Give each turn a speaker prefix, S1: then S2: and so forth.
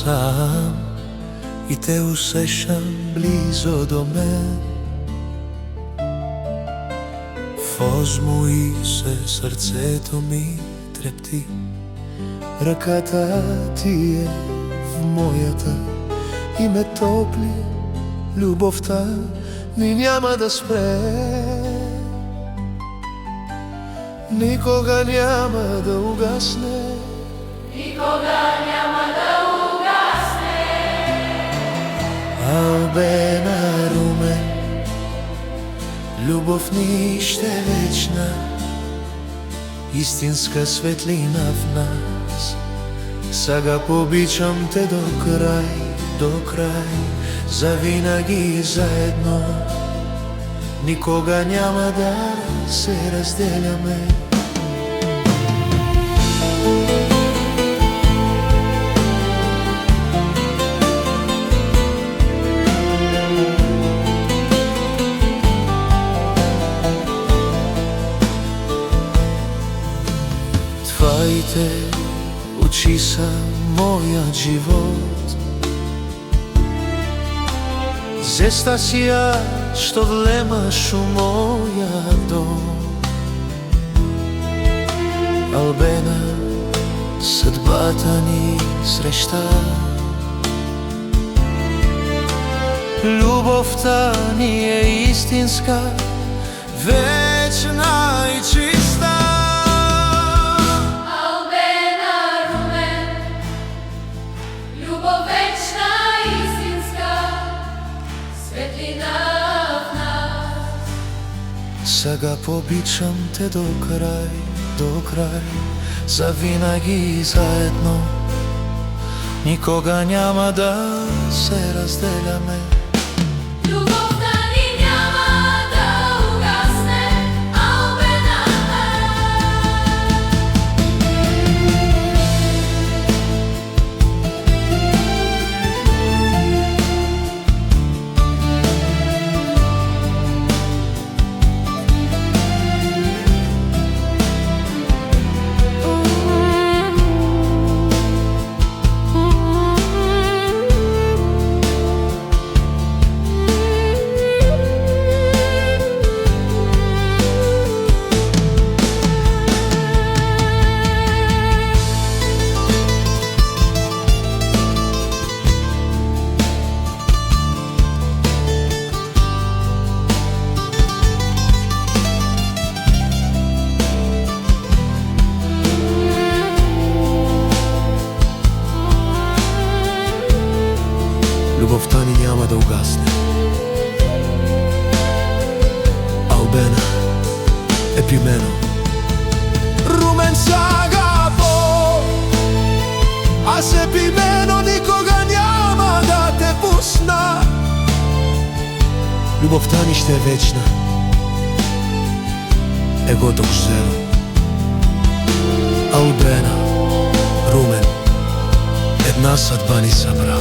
S1: сам и те усещам близо до мен. Возмо и се сърцето ми трепти, ръката ти е в моята и ме топли. Любовта ни няма да спре, никога няма да угасне.
S2: Никога няма да угасне.
S1: Албена, Румен, любов ни ще е вечна, истинска светлина в нас. Сега побичам те до край, до край, завинаги заедно. Никога няма да се разделяме. Твоите очи са моят живот, zesta sija što vlemaš u moja dom. Албена, съдбата ни среща, любовта ни е истинска, вечна и чиста.
S2: Албена, Румен, любов вечна и истинска, светлина в нас.
S1: Сега побичам те до край, до край, завинаги заедно. Никога няма да се разделяме.
S2: Любовта ни няма да угасне, Албена.
S1: Любовта ни няма да угасне. Албена, епимено. Румен Сагапо, аз епимено никога няма да те пусна. Любовта ни ще е вечна, егото взело. Албена, Румен, една съдба ни събра.